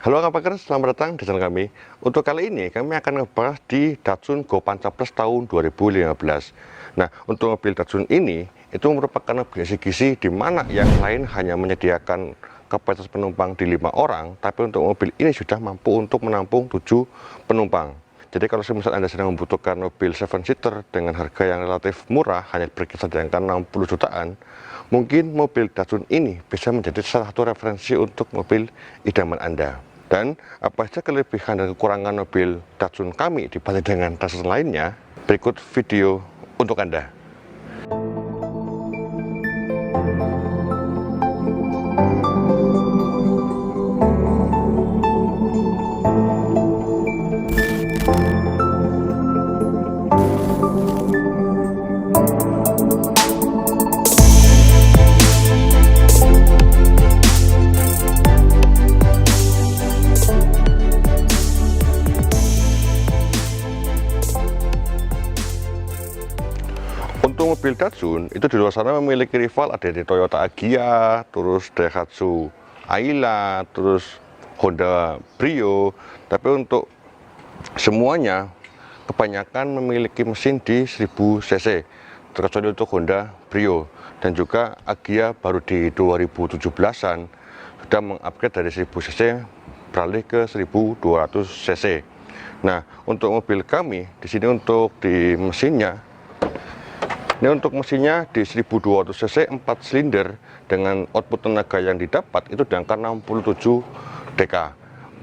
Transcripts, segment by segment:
Halo Kapakers, selamat datang di channel kami. Untuk kali ini kami akan ngebahas di Datsun Go Panca Plus tahun 2015. Nah, untuk mobil Datsun ini itu merupakan mobil SGC di mana yang lain hanya menyediakan kapasitas penumpang di 5 orang, tapi untuk mobil ini sudah mampu untuk menampung 7 penumpang. Jadi kalau misal Anda sedang membutuhkan mobil 7-seater dengan harga yang relatif murah, hanya berkisar di angka 60 jutaan, mungkin mobil Datsun ini bisa menjadi salah satu referensi untuk mobil idaman Anda. Dan apa saja kelebihan dan kekurangan mobil Datsun kami dibanding dengan Datsun lainnya, berikut video untuk Anda. Untuk mobil Datsun itu di luar sana memiliki rival, ada di Toyota Agya, terus Daihatsu Ayla, terus Honda Brio. Tapi untuk semuanya kebanyakan memiliki mesin di 1000 cc, terkecuali untuk Honda Brio. Dan juga Agya baru di 2017-an sudah mengupgrade dari 1000 cc beralih ke 1200 cc. Nah, untuk mobil kami di sini untuk di mesinnya, ini untuk mesinnya di 1200 cc 4 silinder dengan output tenaga yang didapat itu di angka 67 dk.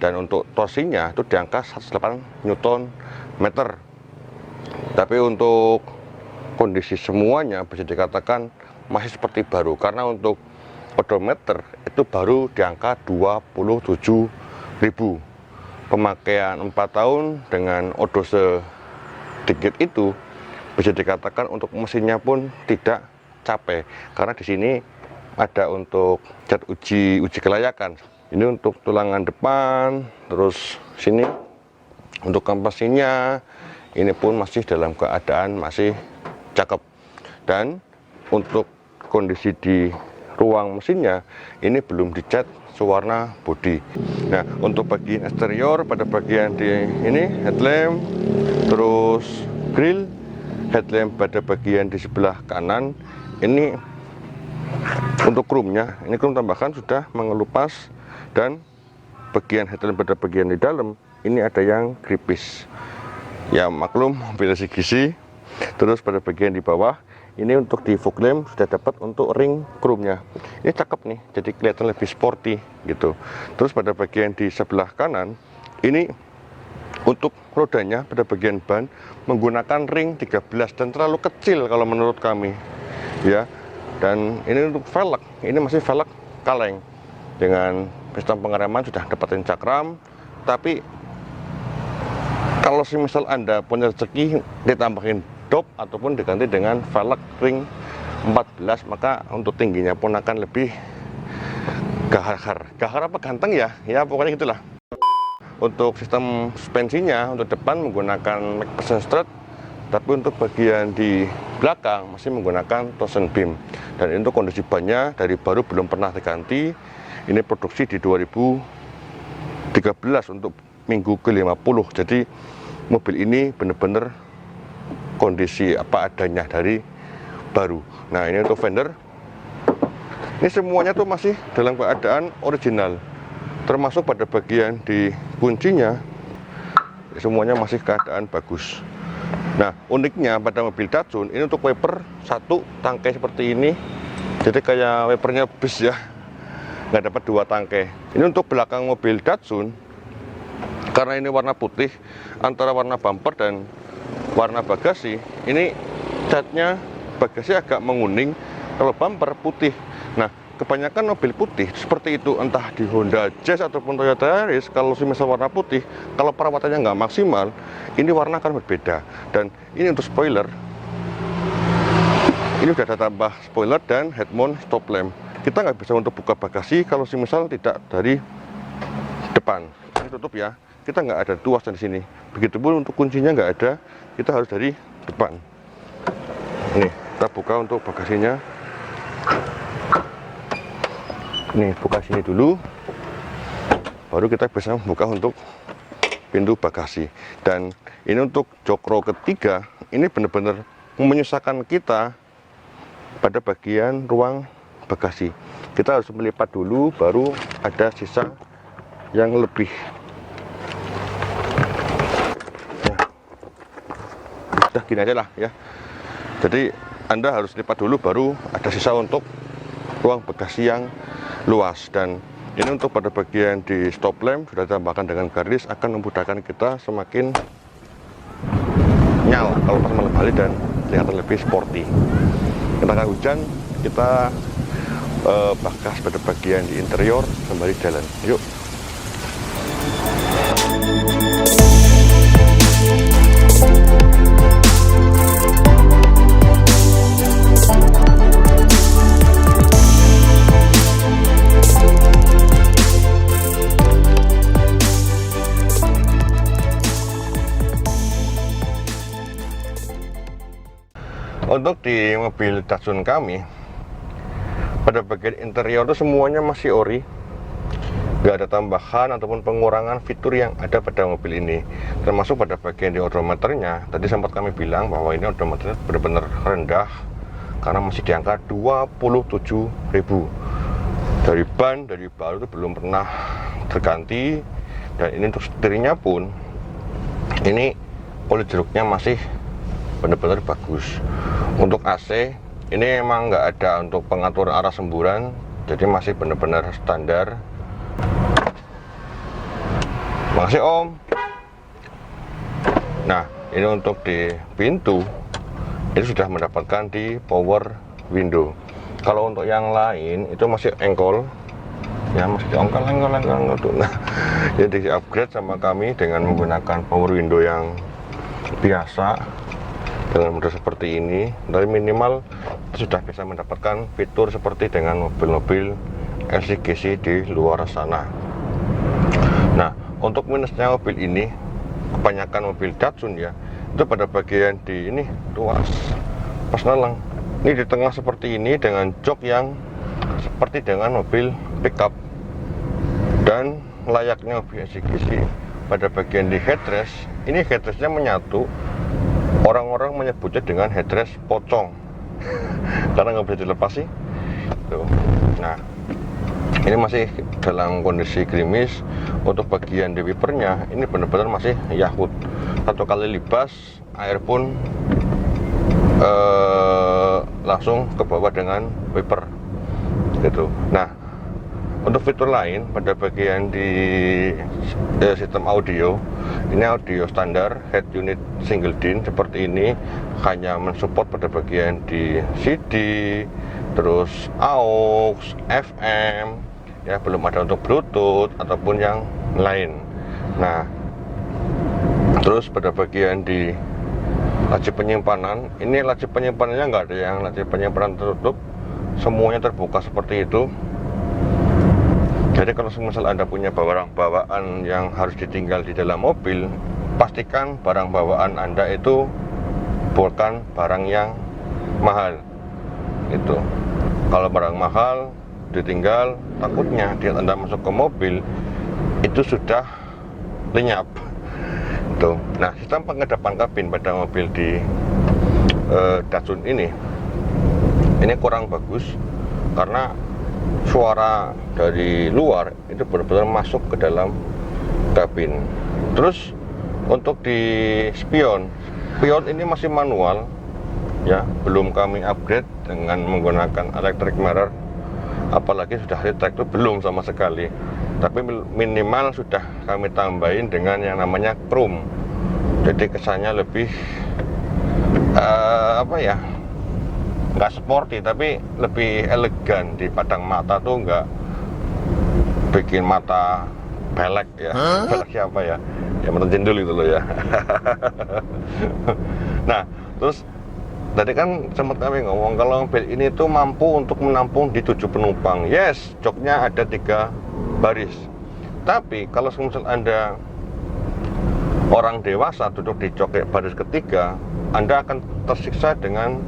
Dan untuk torsinya itu di angka 108 Nm. Tapi untuk kondisi semuanya bisa dikatakan masih seperti baru, karena untuk odometer itu baru di angka 27.000. Pemakaian 4 tahun dengan odo sedikit itu bisa dikatakan untuk mesinnya pun tidak capek, karena di sini ada untuk cat uji kelayakan. Ini untuk tulangan depan, terus sini untuk kampasinya ini pun masih dalam keadaan masih cakep. Dan untuk kondisi di ruang mesinnya ini belum dicat sewarna bodi. Nah, untuk bagian eksterior pada bagian di ini headlamp, terus grill, headlamp pada bagian di sebelah kanan ini untuk chrome-nya, ini chrome tambahan sudah mengelupas. Dan bagian headlamp pada bagian di dalam ini ada yang gripis, ya maklum mobil SGC. Terus pada bagian di bawah ini untuk di fog lamp sudah dapat untuk ring chrome-nya, ini cakep nih, jadi kelihatan lebih sporty gitu. Terus pada bagian di sebelah kanan ini untuk rodanya pada bagian ban menggunakan ring 13 dan terlalu kecil kalau menurut kami ya. Dan ini untuk velg, ini masih velg kaleng dengan sistem pengereman sudah dapatin cakram. Tapi kalau misal Anda punya rezeki ditambahin dop ataupun diganti dengan velg ring 14, maka untuk tingginya pun akan lebih gahar apa ganteng ya pokoknya gitulah. Untuk sistem suspensinya untuk depan menggunakan McPherson strut, tapi untuk bagian di belakang masih menggunakan torsion beam. Dan untuk kondisi bannya dari baru, belum pernah diganti. Ini produksi di 2013 untuk minggu ke-50. Jadi mobil ini benar-benar kondisi apa adanya dari baru. Nah, ini untuk fender, ini semuanya tuh masih dalam keadaan original, termasuk pada bagian di kuncinya semuanya masih keadaan bagus. Nah, uniknya pada mobil Datsun ini untuk wiper satu tangkai seperti ini, jadi kayak wipernya bus ya, nggak dapat 2 tangkai. Ini untuk belakang mobil Datsun, karena ini warna putih, antara warna bumper dan warna bagasi ini catnya bagasi agak menguning, kalau bumper putih. Nah, kebanyakan mobil putih seperti itu, entah di Honda Jazz ataupun Toyota Yaris, kalau misal warna putih, kalau perawatannya nggak maksimal, ini warna akan berbeda. Dan ini untuk spoiler, ini sudah ada tambah spoiler dan head mount stop lamp. Kita nggak bisa untuk buka bagasi kalau misal tidak dari depan, ini tutup ya, kita nggak ada tuas di sini. Begitupun untuk kuncinya nggak ada, kita harus dari depan. Nih, kita buka untuk bagasinya. Nih, buka sini dulu. baru kita bisa membuka untuk pintu bagasi. Dan ini untuk jok row ketiga, ini benar-benar menyusahkan kita pada bagian ruang bagasi. Kita harus melipat dulu, baru ada sisa yang lebih. Udah gini aja lah ya. Jadi Anda harus lipat dulu, baru ada sisa untuk ruang bagasi yang luas. Dan ini untuk pada bagian di stop lamp sudah ditambahkan dengan garis, akan memudahkan kita semakin nyala kalau pas malam hari dan kelihatan lebih sporty. Ketika hujan, kita bagas pada bagian di interior kembali jalan. Yuk. Untuk di mobil Datsun kami, pada bagian interior itu semuanya masih ori, nggak ada tambahan ataupun pengurangan fitur yang ada pada mobil ini. Termasuk pada bagian di odometernya, tadi sempat kami bilang bahwa ini odometernya benar-benar rendah karena masih di angka 27.000. Dari ban, dari baru itu belum pernah terganti. Dan ini untuk setirnya pun, ini oli jeruknya masih benar-benar bagus. Untuk AC ini emang nggak ada untuk pengaturan arah semburan, jadi masih benar-benar standar. Makasih Om. Nah, ini untuk di pintu itu sudah mendapatkan di power window. Kalau untuk yang lain itu masih engkol, ya masih engkol. Nah, jadi di upgrade sama kami dengan menggunakan power window yang biasa dengan model seperti ini. Dari minimal sudah bisa mendapatkan fitur seperti dengan mobil-mobil LCGC di luar sana. Nah, untuk minusnya mobil ini, kebanyakan mobil Datsun ya, itu pada bagian di ini luas pas neleng. Ini di tengah seperti ini dengan jok yang seperti dengan mobil pickup. Dan layaknya mobil LCGC, pada bagian di headrest, ini headrestnya menyatu. Orang-orang menyebutnya dengan headrest pocong karena nggak bisa dilepas sih. Tuh. Nah, ini masih dalam kondisi gerimis. Untuk bagian di wipernya ini benar-benar masih yahut. Satu kali libas, air pun langsung ke bawah dengan wiper gitu. Nah, untuk fitur lain pada bagian di sistem audio, ini audio standar head unit single din seperti ini, hanya mensupport pada bagian di CD, terus AUX, FM, ya belum ada untuk Bluetooth ataupun yang lain. Nah, terus pada bagian di laci penyimpanan, ini laci penyimpanannya nggak ada yang laci penyimpanan tertutup, semuanya terbuka seperti itu. Jadi kalau misal Anda punya barang bawaan yang harus ditinggal di dalam mobil, pastikan barang bawaan Anda itu bukan barang yang mahal. Itu. Kalau barang mahal ditinggal, takutnya di Anda masuk ke mobil itu sudah lenyap. Itu. Nah, sistem pengedapan kabin pada mobil di Datsun ini kurang bagus karena suara dari luar itu benar-benar masuk ke dalam kabin. Terus untuk di spion ini masih manual ya, belum kami upgrade dengan menggunakan electric mirror, apalagi sudah retract itu belum sama sekali. Tapi minimal sudah kami tambahin dengan yang namanya chrome, jadi kesannya lebih nggak sporty tapi lebih elegan. Di padang mata tuh nggak bikin mata belek ya. Belek siapa ya? Ya mata jendul gitu loh ya. Nah, terus tadi kan sempat kami ngomong kalau mobil ini tuh mampu untuk menampung di 7 penumpang. Yes, joknya ada 3 baris. Tapi kalau misal Anda orang dewasa duduk di jok baris ketiga, Anda akan tersiksa dengan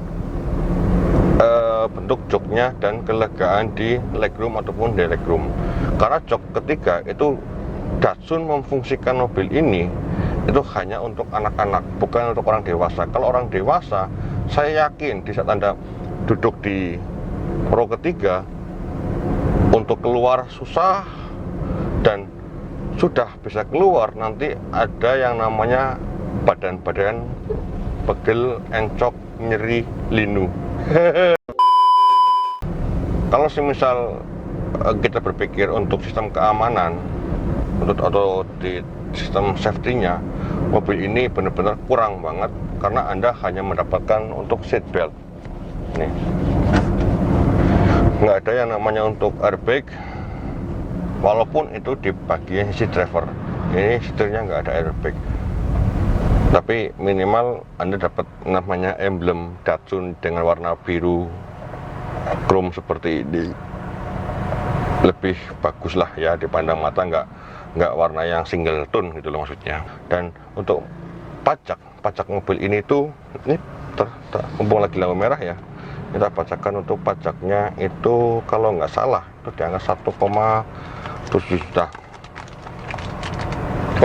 bentuk joknya dan kelegaan di legroom ataupun di legroom. Karena jok ketiga itu Datsun memfungsikan mobil ini itu hanya untuk anak-anak, bukan untuk orang dewasa. Kalau orang dewasa, saya yakin di saat Anda duduk di row ketiga, untuk keluar susah, dan sudah bisa keluar nanti ada yang namanya badan-badan pegel, encok, nyeri, linu. Kalau semisal kita berpikir untuk sistem keamanan, atau di sistem safety-nya, mobil ini benar-benar kurang banget karena Anda hanya mendapatkan untuk seat belt. Nih, nggak ada yang namanya untuk airbag, walaupun itu di bagian sisi driver. Ini setirnya nggak ada airbag, tapi minimal Anda dapat namanya emblem Datsun dengan warna biru chrome seperti ini. Lebih bagus lah ya, dipandang mata, nggak warna yang single tone gitu loh maksudnya. Dan untuk pajak mobil ini tuh, ini mumpung lagi lampu merah ya, kita bacakan untuk pajaknya itu kalau nggak salah itu di angka 1,7 juta.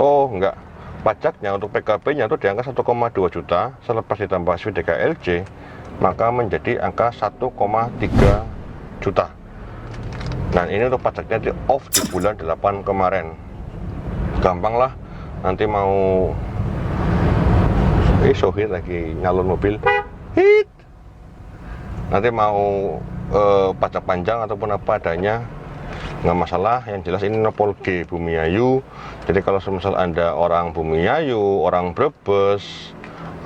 Oh enggak, pajaknya untuk PKB nya itu di angka 1,2 juta, selepas ditambah SPDKLJ maka menjadi angka 1,3 juta. Nah ini untuk pajaknya di off di bulan 8 kemarin. Gampang lah, nanti mau Sohir lagi nyalon mobil, hit, nanti mau pajak panjang ataupun apa adanya nggak masalah. Yang jelas ini Nopol G Bumiayu. Jadi kalau semisal Anda orang Bumiayu, orang Brebes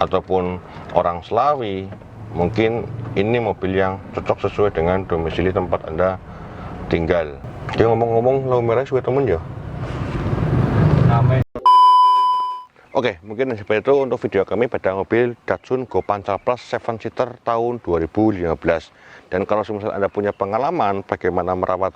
ataupun orang Slawi, mungkin ini mobil yang cocok sesuai dengan domisili tempat Anda tinggal. Jadi ngomong-ngomong, lampu merah sudah temen ya. Oke, mungkin seperti itu untuk video kami pada mobil Datsun Go Pancal Plus 7-seater tahun 2015. Dan kalau semisal Anda punya pengalaman bagaimana merawat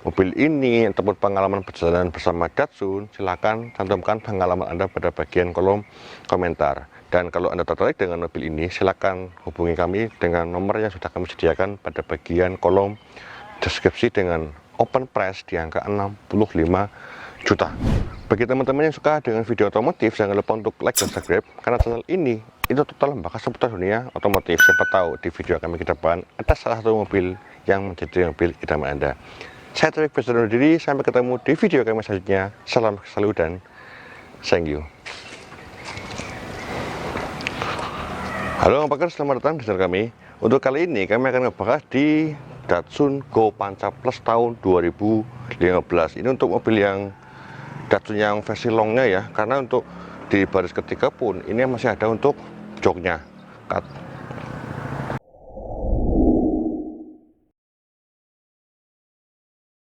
mobil ini ataupun pengalaman perjalanan bersama Datsun, silakan cantumkan pengalaman Anda pada bagian kolom komentar. Dan kalau Anda tertarik dengan mobil ini, silakan hubungi kami dengan nomor yang sudah kami sediakan pada bagian kolom deskripsi dengan open price di angka 65 juta. Bagi teman-teman yang suka dengan video otomotif, jangan lupa untuk like dan subscribe, karena channel ini itu total membahas seputar dunia otomotif. Siapa tahu di video kami ke depan ada salah satu mobil yang menjadi mobil idaman Anda. Saya Taufik berserah diri, sampai ketemu di video kami selanjutnya. Salam selalu dan thank you. Halo pakar, selamat datang di channel kami. Untuk kali ini kami akan membahas di Datsun Go Pancal Plus tahun 2015. Ini untuk mobil yang Datsun yang versi longnya ya, karena untuk di baris ketiga pun ini masih ada untuk joknya.